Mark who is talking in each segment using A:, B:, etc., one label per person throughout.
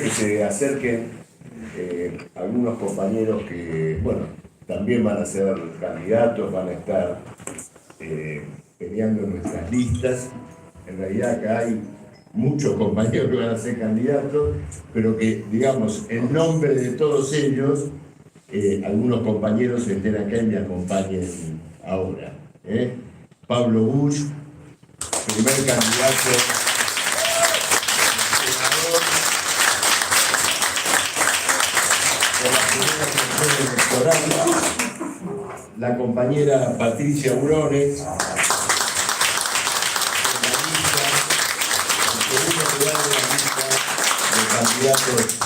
A: que se acerquen algunos compañeros que, bueno, también van a ser candidatos, van a estar peleando en nuestras listas. En realidad acá hay muchos compañeros que van a ser candidatos, pero que, digamos, en nombre de todos ellos, algunos compañeros estén acá y me acompañen ahora. Pablo Busch, primer candidato por la primera sección electoral. La compañera Patricia Burones, candidatos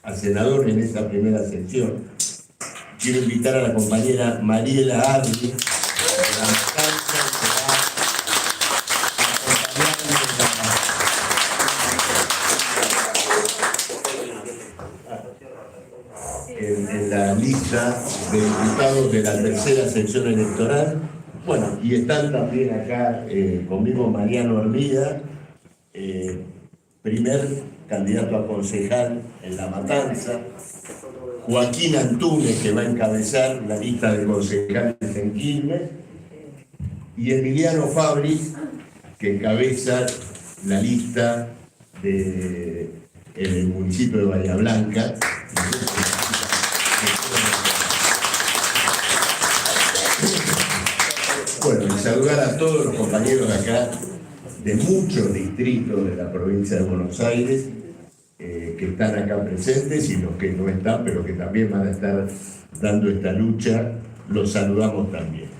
A: a senador en esta primera sección. Quiero invitar a la compañera Mariela Arli, de la Matanza, que va acompañando en la lista de diputados de la tercera sección electoral. Bueno, y están también acá conmigo Mariano Hermida, primer candidato a concejal en La Matanza, Joaquín Antúnez, que va a encabezar la lista de concejales en Quilmes, y Emiliano Fabris, que encabeza la lista en el municipio de Bahía Blanca. Bueno, y saludar a todos los compañeros de acá, de muchos distritos de la provincia de Buenos Aires, que están acá presentes, y los que no están, pero que también van a estar dando esta lucha, los saludamos también.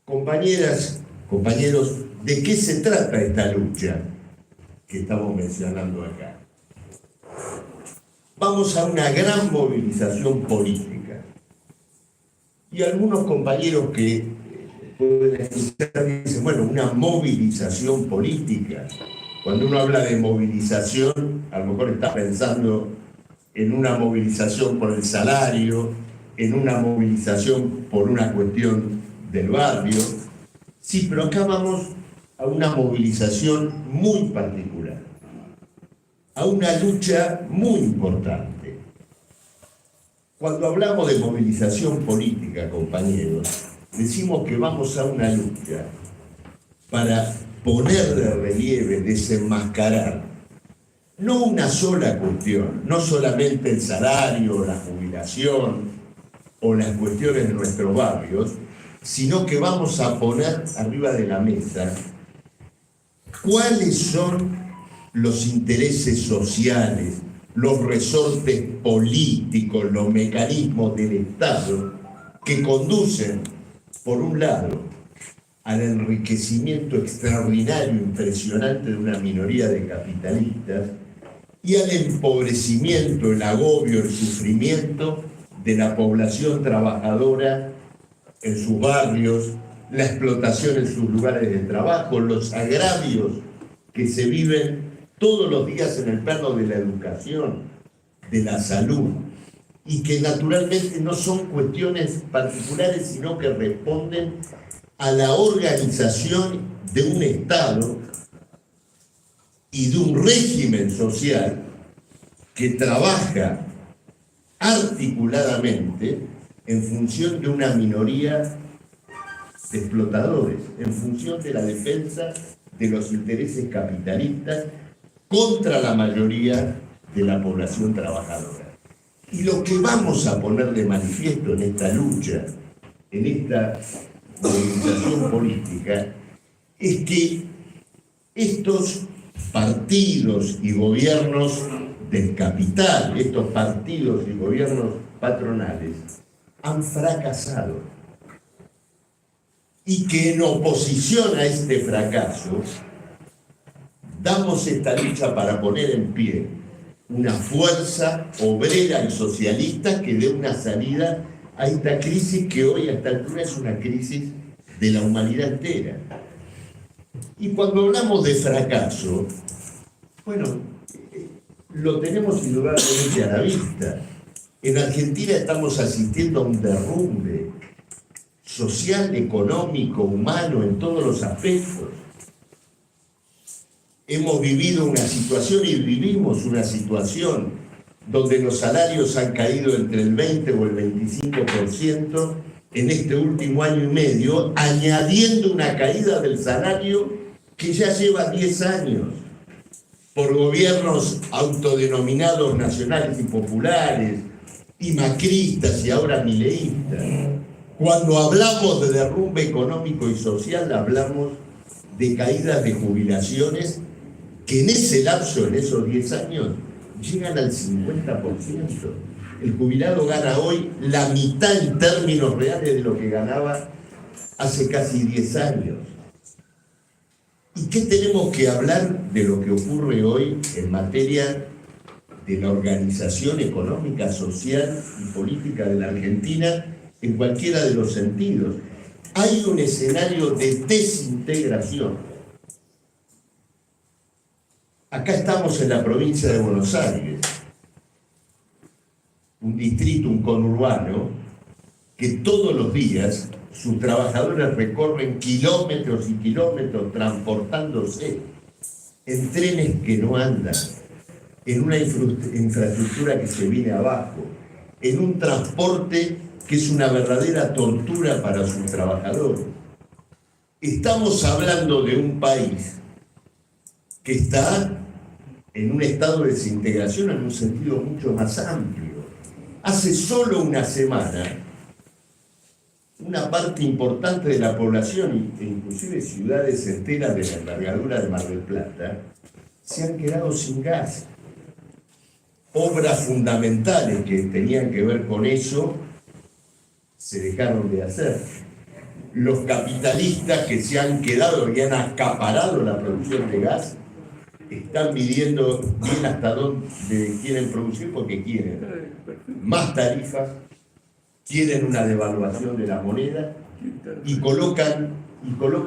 A: Compañeras, compañeros, ¿de qué se trata esta lucha que estamos mencionando acá? Vamos a una gran movilización política. Y algunos compañeros que pueden escuchar dicen, bueno, una movilización política. Cuando uno habla de movilización, a lo mejor está pensando en una movilización por el salario, en una movilización por una cuestión del barrio. Sí, pero acá vamos a una movilización muy particular, a una lucha muy importante. Cuando hablamos de movilización política, compañeros, decimos que vamos a una lucha para poner de relieve, desenmascarar, no una sola cuestión, no solamente el salario, la jubilación o las cuestiones de nuestros barrios, sino que vamos a poner arriba de la mesa cuáles son los intereses sociales, los resortes políticos, los mecanismos del Estado que conducen, por un lado, al enriquecimiento extraordinario, impresionante de una minoría de capitalistas y al empobrecimiento, el agobio, el sufrimiento de la población trabajadora en sus barrios, la explotación en sus lugares de trabajo, los agravios que se viven todos los días en el plano de la educación, de la salud, y que naturalmente no son cuestiones particulares, sino que responden a la organización de un Estado y de un régimen social que trabaja articuladamente en función de una minoría de explotadores, en función de la defensa de los intereses capitalistas contra la mayoría de la población trabajadora. Y lo que vamos a poner de manifiesto en esta lucha, en esta movilización política, es que estos partidos y gobiernos del capital, estos partidos y gobiernos patronales, han fracasado. Y que en oposición a este fracaso, damos esta lucha para poner en pie una fuerza obrera y socialista que dé una salida a esta crisis que hoy a esta altura es una crisis de la humanidad entera. Y cuando hablamos de fracaso, bueno, lo tenemos indudablemente a la vista. En Argentina estamos asistiendo a un derrumbe social, económico, humano, en todos los aspectos. hemos vivido una situación y vivimos una situación donde los salarios han caído entre el 20 o el 25% en este último año y medio, añadiendo una caída del salario que ya lleva 10 años por gobiernos autodenominados nacionales y populares, y macristas y ahora mileístas. Cuando hablamos de derrumbe económico y social, hablamos de caídas de jubilaciones que en ese lapso, en esos 10 años, llegan al 50%. El jubilado gana hoy la mitad en términos reales de lo que ganaba hace casi 10 años. ¿Y qué tenemos que hablar de lo que ocurre hoy en materia de la organización económica, social y política de la Argentina en cualquiera de los sentidos? Hay un escenario de desintegración. Acá estamos en la provincia de Buenos Aires, un distrito, un conurbano, que todos los días sus trabajadores recorren kilómetros y kilómetros transportándose en trenes que no andan, en una infraestructura que se viene abajo, en un transporte que es una verdadera tortura para sus trabajadores. Estamos hablando de un país que está en un estado de desintegración en un sentido mucho más amplio. Hace solo una semana, una parte importante de la población, inclusive ciudades enteras de la envergadura de Mar del Plata, se han quedado sin gas. Obras fundamentales que tenían que ver con eso se dejaron de hacer. Los capitalistas que se han quedado y han acaparado la producción de gas están midiendo bien hasta dónde quieren producir, porque quieren más tarifas, quieren una devaluación de la moneda y colocan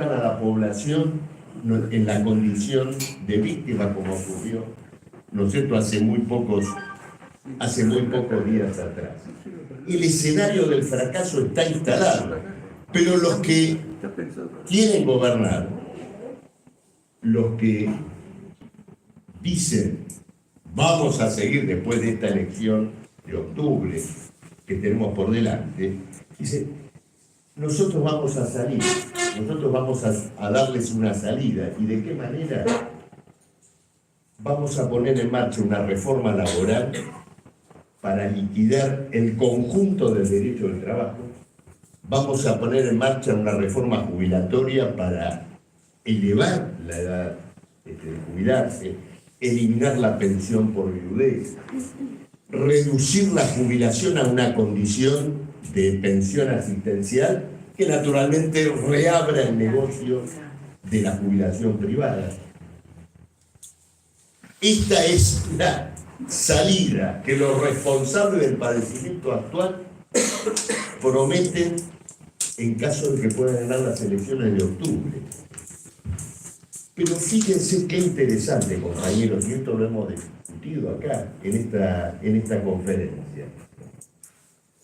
A: a la población en la condición de víctima, como ocurrió, ¿no es cierto?, hace muy pocos días atrás. El escenario del fracaso está instalado, pero los que quieren gobernar, los que dicen vamos a seguir después de esta elección de octubre que tenemos por delante, dicen nosotros vamos a salir, nosotros vamos a darles una salida. ¿Y de qué manera? Vamos a poner en marcha una reforma laboral para liquidar el conjunto del derecho del trabajo. Vamos a poner en marcha una reforma jubilatoria para elevar la edad de jubilarse, eliminar la pensión por viudez, reducir la jubilación a una condición de pensión asistencial que naturalmente reabra el negocio de la jubilación privada. Esta es la salida que los responsables del padecimiento actual prometen en caso de que puedan ganar las elecciones de octubre. Pero fíjense qué interesante, compañeros, y esto lo hemos discutido acá en esta conferencia.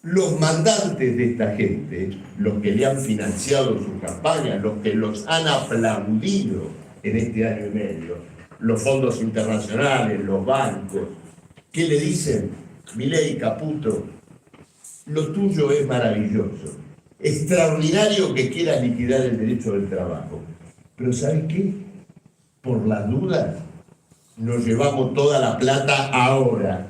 A: Los mandantes de esta gente, los que le han financiado su campaña, los que los han aplaudido en este año y medio, los fondos internacionales, los bancos, ¿qué le dicen? Milei, Caputo, lo tuyo es maravilloso, extraordinario que quieras liquidar el derecho del trabajo, pero ¿sabes qué? Por las dudas, nos llevamos toda la plata ahora.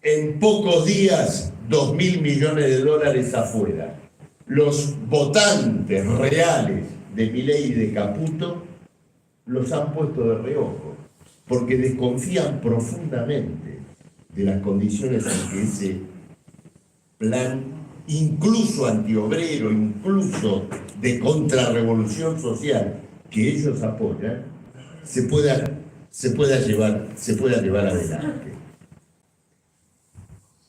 A: En pocos días, 2.000 millones de dólares afuera. Los votantes reales de Milei y de Caputo los han puesto de reojo, porque desconfían profundamente de las condiciones en que ese plan, incluso antiobrero, incluso de contrarrevolución social que ellos apoyan, se pueda llevar adelante.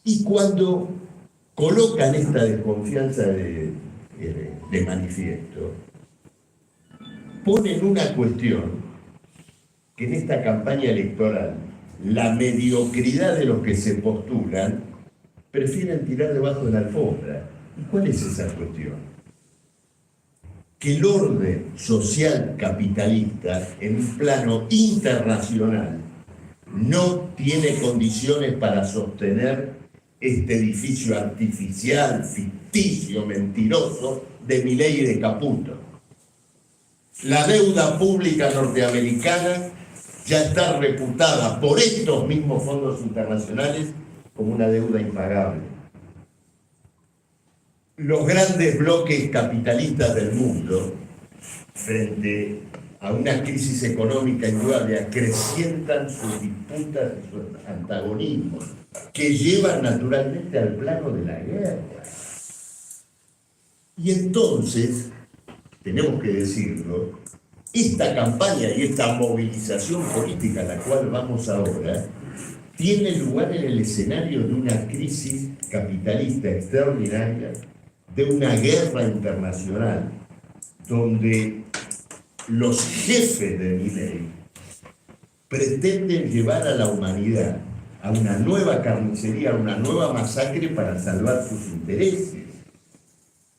A: Y cuando colocan esta desconfianza de manifiesto, ponen una cuestión que en esta campaña electoral la mediocridad de los que se postulan prefieren tirar debajo de la alfombra. ¿Y cuál es esa cuestión? que el orden social capitalista en un plano internacional no tiene condiciones para sostener este edificio artificial, ficticio, mentiroso de Milei y de Caputo. La deuda pública norteamericana ya está reputada por estos mismos fondos internacionales como una deuda impagable. Los grandes bloques capitalistas del mundo, frente a una crisis económica indudable, acrecientan sus disputas y sus antagonismos, que llevan naturalmente al plano de la guerra. Y entonces, tenemos que decirlo, esta campaña y esta movilización política a la cual vamos ahora tiene lugar en el escenario de una crisis capitalista extraordinaria, de una guerra internacional, donde los jefes de Milei pretenden llevar a la humanidad a una nueva carnicería, a una nueva masacre para salvar sus intereses.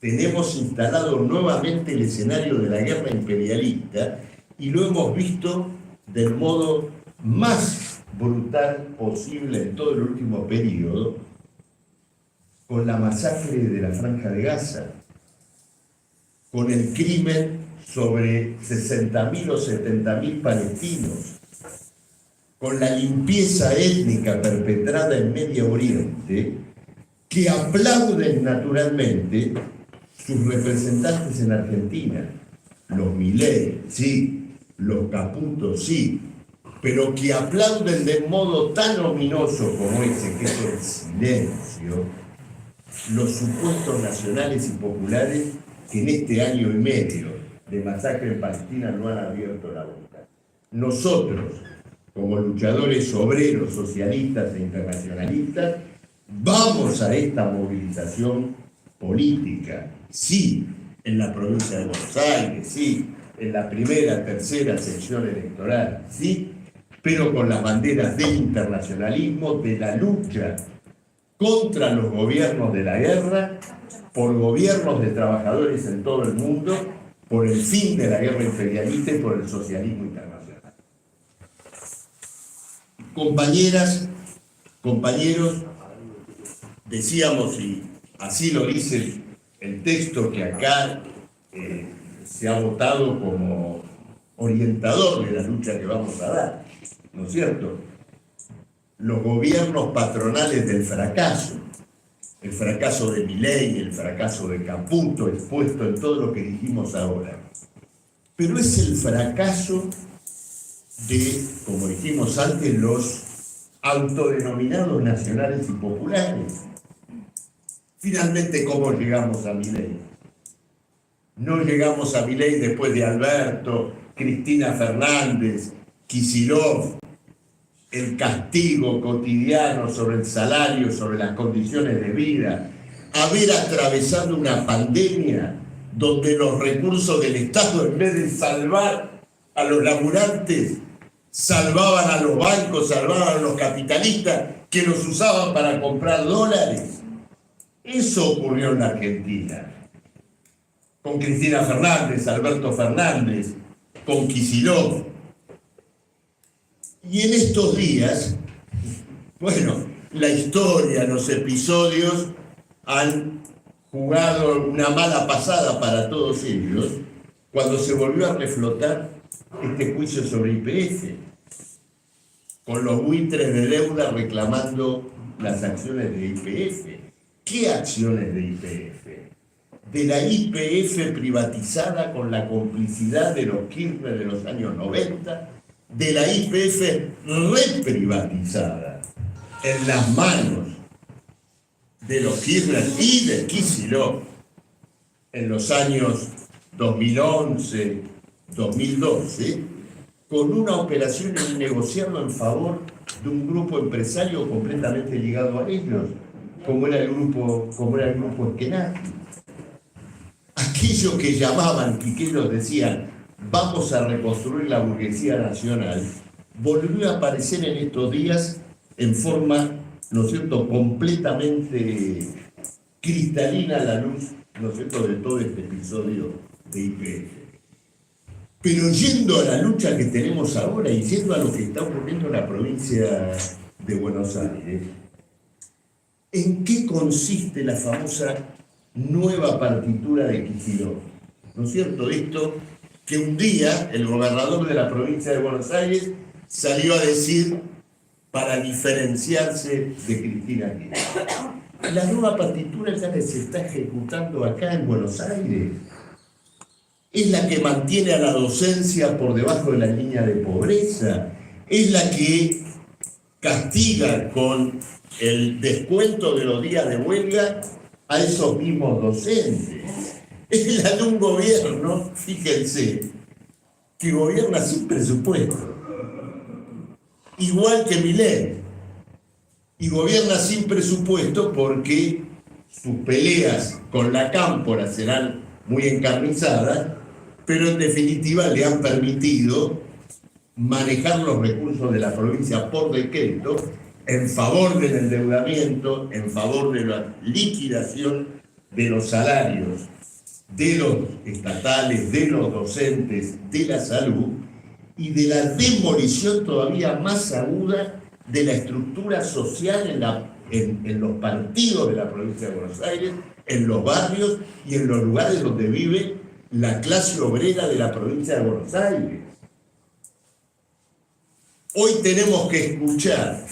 A: Tenemos instalado nuevamente el escenario de la guerra imperialista y lo hemos visto del modo más brutal posible en todo el último periodo, con la masacre de la Franja de Gaza, con el crimen sobre 60.000 o 70.000 palestinos, con la limpieza étnica perpetrada en Medio Oriente, que aplauden naturalmente sus representantes en Argentina, los Milei, sí, los Caputo, sí, pero que aplauden de modo tan ominoso como ese, que es el silencio, los supuestos nacionales y populares que en este año y medio de masacre en Palestina no han abierto la boca. Nosotros, como luchadores obreros, socialistas e internacionalistas, vamos a esta movilización política, sí, en la provincia de Buenos Aires, sí, en la primera, tercera sección electoral, sí, pero con las banderas del internacionalismo, de la lucha contra los gobiernos de la guerra, por gobiernos de trabajadores en todo el mundo, por el fin de la guerra imperialista y por el socialismo internacional. Compañeras, compañeros, decíamos, y así lo dice el texto que acá se ha votado como orientador de la lucha que vamos a dar, ¿no es cierto? Los gobiernos patronales del fracaso, el fracaso de Milei, el fracaso de Caputo, expuesto en todo lo que dijimos ahora. Pero es el fracaso de, como dijimos antes, los autodenominados nacionales y populares. Finalmente, ¿cómo llegamos a Milei? No llegamos a Milei después de Alberto, Cristina Fernández, Kicillof, el castigo cotidiano sobre el salario, sobre las condiciones de vida, haber atravesado una pandemia donde los recursos del Estado, en vez de salvar a los laburantes, salvaban a los bancos, salvaban a los capitalistas que los usaban para comprar dólares. Eso ocurrió en la Argentina, con Cristina Fernández, Alberto Fernández, con Kicillof. Y en estos días, bueno, la historia, los episodios han jugado una mala pasada para todos ellos cuando se volvió a reflotar este juicio sobre YPF, con los buitres de deuda reclamando las acciones de YPF. ¿Qué acciones de YPF? De la YPF privatizada con la complicidad de los Kirchner de los años 90, de la YPF reprivatizada en las manos de los Kirchner y de Kicillof en los años 2011, 2012, con una operación innegociable en favor de un grupo empresario completamente ligado a ellos, como era el grupo Esquenazi. Aquellos que llamaban y que ellos decían vamos a reconstruir la burguesía nacional, volvió a aparecer en estos días en forma, ¿no es cierto?, completamente cristalina a la luz ¿no es cierto?, de todo este episodio de YPF. Pero yendo a la lucha que tenemos ahora y yendo a lo que está ocurriendo en la provincia de Buenos Aires, ¿en qué consiste la famosa nueva partitura de Kicillof? ¿No es cierto? Esto que un día el gobernador de la provincia de Buenos Aires salió a decir para diferenciarse de Cristina Kirchner. La nueva partitura ya que se está ejecutando acá en Buenos Aires es la que mantiene a la docencia por debajo de la línea de pobreza, es la que castiga con el descuento de los días de huelga a esos mismos docentes. Es la de un gobierno, fíjense, que gobierna sin presupuesto, igual que Milei, y gobierna sin presupuesto porque sus peleas con la cámpora serán muy encarnizadas, pero en definitiva le han permitido manejar los recursos de la provincia por decreto en favor del endeudamiento, en favor de la liquidación de los salarios de los estatales, de los docentes, de la salud y de la demolición todavía más aguda de la estructura social en los partidos de la provincia de Buenos Aires, en los barrios y en los lugares donde vive la clase obrera de la provincia de Buenos Aires. Hoy tenemos que escuchar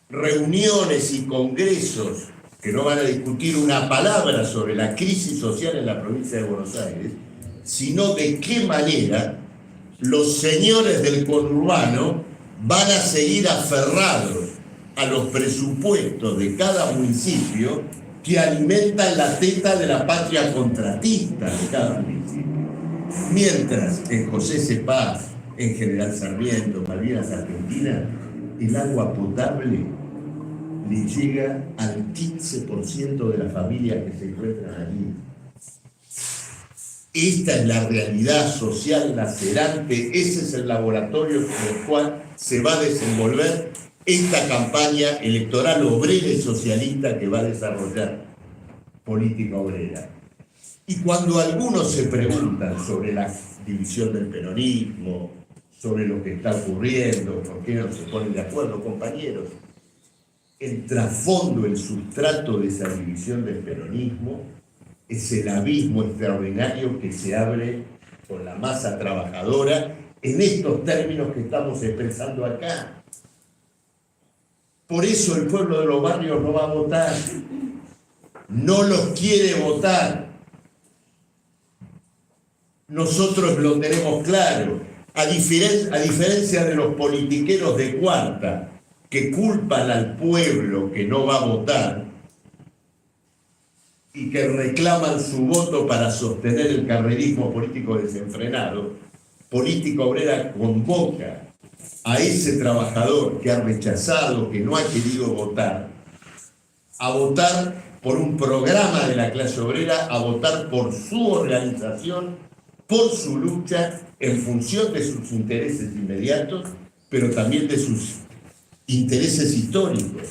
A: reuniones y congresos que no van a discutir una palabra sobre la crisis social en la provincia de Buenos Aires, sino de qué manera los señores del conurbano van a seguir aferrados a los presupuestos de cada municipio que alimentan la teta de la patria contratista de cada municipio. Mientras en José Cepaz, en General Sarmiento, Malvinas Argentina, el agua potable le llega al 15% de las familias que se encuentran allí. Esta es la realidad social lacerante, ese es el laboratorio con el cual se va a desenvolver esta campaña electoral obrera y socialista que va a desarrollar política obrera. Y cuando algunos se preguntan sobre la división del peronismo, sobre lo que está ocurriendo, por qué no se ponen de acuerdo, compañeros, el trasfondo, el sustrato de esa división del peronismo es el abismo extraordinario que se abre con la masa trabajadora en estos términos que estamos expresando acá. Por eso el pueblo de los barrios no va a votar, no los quiere votar. Nosotros lo tenemos claro, a diferencia de los politiqueros de cuarta, que culpan al pueblo que no va a votar y que reclaman su voto para sostener el carrerismo político desenfrenado, Política Obrera convoca a ese trabajador que ha rechazado, que no ha querido votar, a votar por un programa de la clase obrera, a votar por su organización, por su lucha, en función de sus intereses inmediatos, pero también de sus intereses históricos.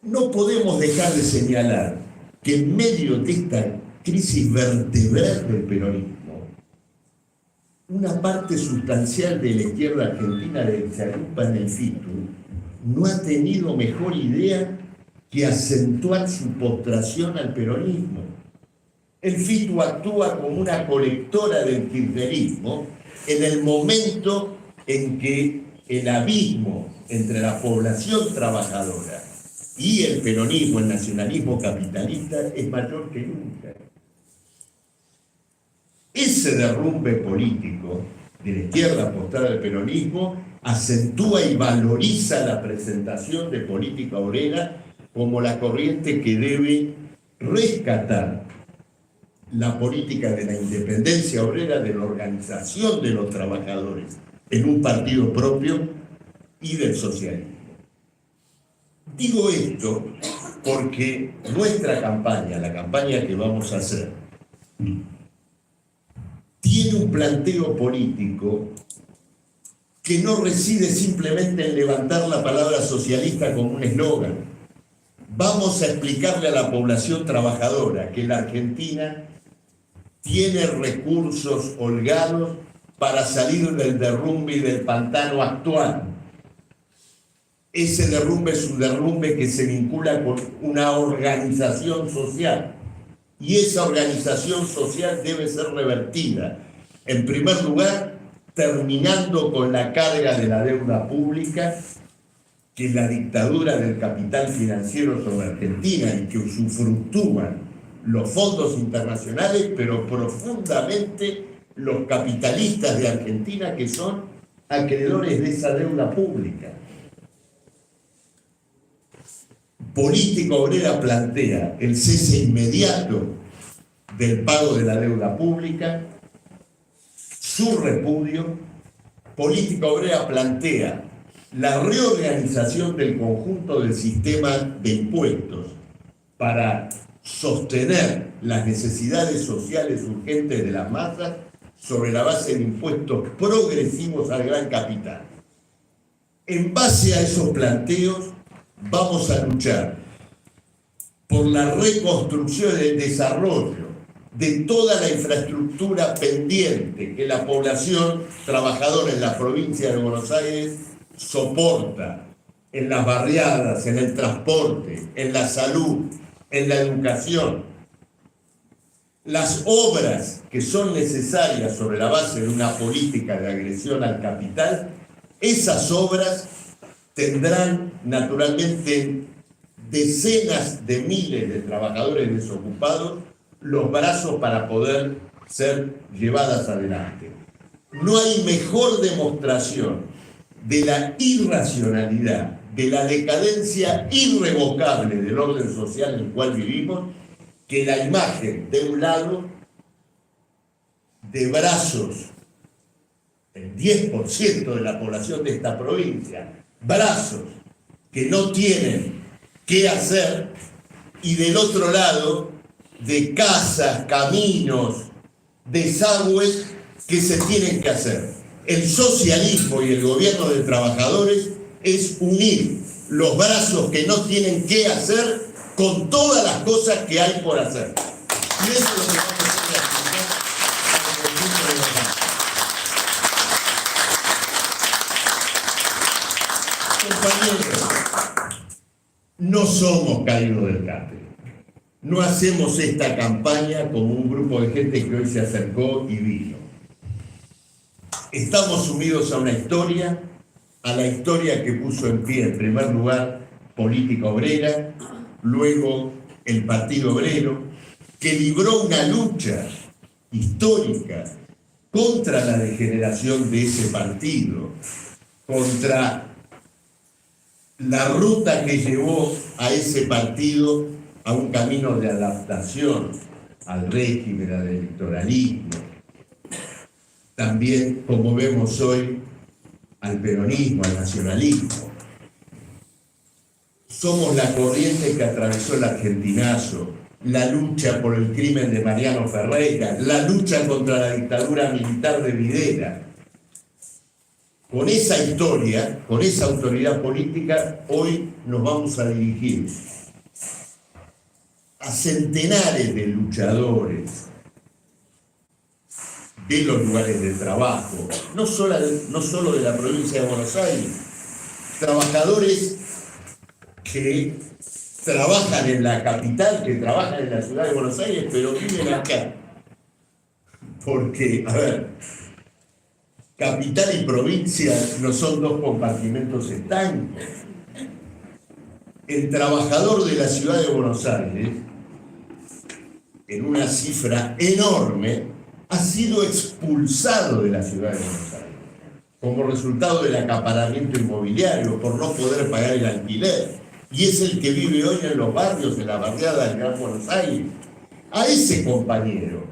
A: No podemos dejar de señalar que en medio de esta crisis vertebral del peronismo, una parte sustancial de la izquierda argentina que se agrupa en el FITU no ha tenido mejor idea que acentuar su postración al peronismo. El FITU actúa como una colectora del kirchnerismo en el momento en que el abismo entre la población trabajadora y el peronismo, el nacionalismo capitalista, es mayor que nunca. Ese derrumbe político de la izquierda apostada al peronismo acentúa y valoriza la presentación de política obrera como la corriente que debe rescatar la política de la independencia obrera, de la organización de los trabajadores en un partido propio y del socialismo. Digo esto porque nuestra campaña, la campaña que vamos a hacer, tiene un planteo político que no reside simplemente en levantar la palabra socialista como un eslogan, Vamos a explicarle a la población trabajadora que la Argentina tiene recursos holgados para salir del derrumbe y del pantano actual. Ese derrumbe es un derrumbe que se vincula con una organización social, y esa organización social debe ser revertida. En primer lugar, terminando con la carga de la deuda pública, que es la dictadura del capital financiero sobre Argentina y que usufructúan los fondos internacionales, pero profundamente los capitalistas de Argentina, que son acreedores de esa deuda pública. Política Obrera plantea el cese inmediato del pago de la deuda pública, su repudio. Política Obrera plantea la reorganización del conjunto del sistema de impuestos para sostener las necesidades sociales urgentes de las masas sobre la base de impuestos progresivos al gran capital. En base a esos planteos, vamos a luchar por la reconstrucción y el desarrollo de toda la infraestructura pendiente que la población trabajadora en la provincia de Buenos Aires soporta, en las barriadas, en el transporte, en la salud, en la educación. Las obras que son necesarias sobre la base de una política de agresión al capital, esas obras tendrán naturalmente decenas de miles de trabajadores desocupados los brazos para poder ser llevadas adelante. No hay mejor demostración de la irracionalidad, de la decadencia irrevocable del orden social en el cual vivimos, que la imagen, de un lado, de brazos, el 10% de la población de esta provincia, brazos que no tienen qué hacer, y del otro lado, de casas, caminos, desagües que se tienen que hacer. El socialismo y el gobierno de trabajadores es unir los brazos que no tienen qué hacer con todas las cosas que hay por hacer. Y eso es lo que vamos a hacer al conjunto de los compañeros. No somos caídos del catre. No hacemos esta campaña como un grupo de gente que hoy se acercó y vino. Estamos sumidos a una historia, a la historia que puso en pie, en primer lugar, Política Obrera, luego el Partido Obrero, que libró una lucha histórica contra la degeneración de ese partido, contra la ruta que llevó a ese partido a un camino de adaptación al régimen, al electoralismo. También, como vemos hoy, al peronismo, al nacionalismo. Somos la corriente que atravesó el argentinazo, la lucha por el crimen de Mariano Ferreira, la lucha contra la dictadura militar de Videla. Con esa historia, con esa autoridad política, hoy nos vamos a dirigir a centenares de luchadores de los lugares de trabajo, no solo de la provincia de Buenos Aires, trabajadores que trabajan en la capital, que trabajan en la ciudad de Buenos Aires, pero viven acá. Porque, a ver, capital y provincia no son dos compartimentos estancos. El trabajador de la ciudad de Buenos Aires, en una cifra enorme, ha sido expulsado de la ciudad de Buenos Aires como resultado del acaparamiento inmobiliario, por no poder pagar el alquiler. Y es el que vive hoy en los barrios, en la barriada del Gran Buenos Aires. A ese compañero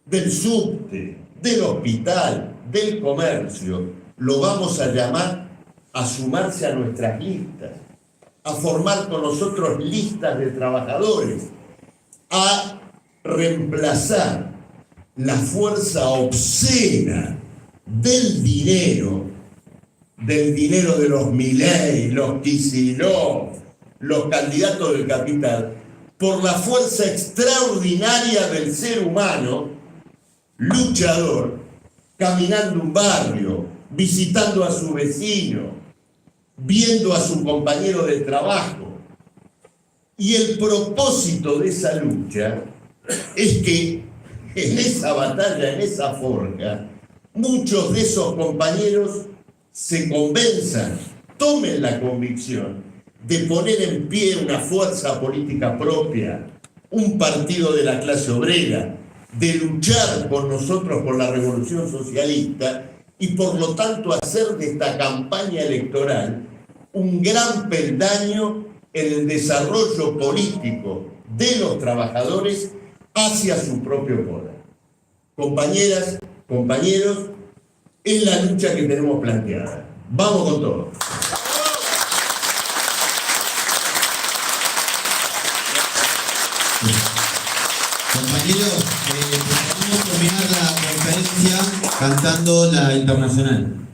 A: del subte, del hospital, del comercio, lo vamos a llamar a sumarse a nuestras listas, a formar con nosotros listas de trabajadores, a reemplazar la fuerza obscena del dinero de los Milei, los Kicillof, los candidatos del capital, por la fuerza extraordinaria del ser humano, luchador, caminando un barrio, visitando a su vecino, viendo a su compañero de trabajo. Y el propósito de esa lucha es que en esa batalla, en esa forja, muchos de esos compañeros se convenzan, tomen la convicción de poner en pie una fuerza política propia, un partido de la clase obrera, de luchar con nosotros por la revolución socialista y por lo tanto hacer de esta campaña electoral un gran peldaño en el desarrollo político de los trabajadores hacia su propio poder. Compañeras, compañeros, es la lucha que tenemos planteada. Vamos con todo.
B: Compañeros, podemos terminar la conferencia cantando la internacional.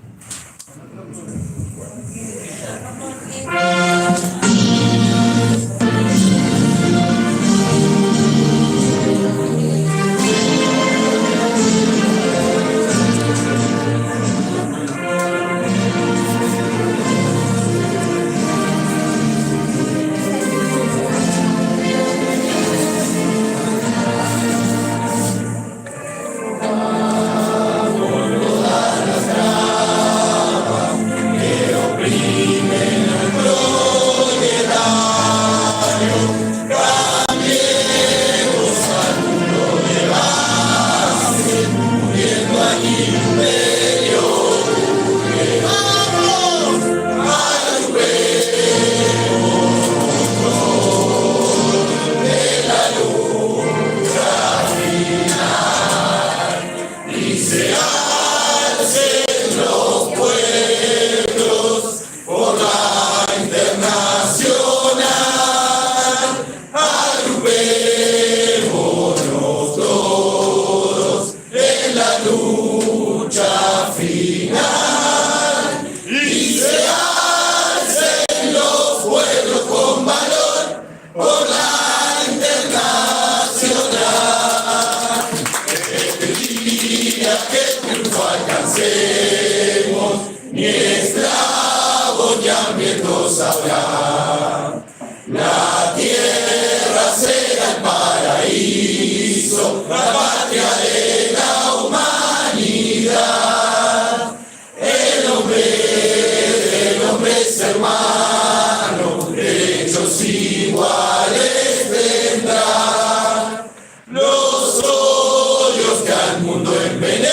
C: Los odios que al mundo envenenan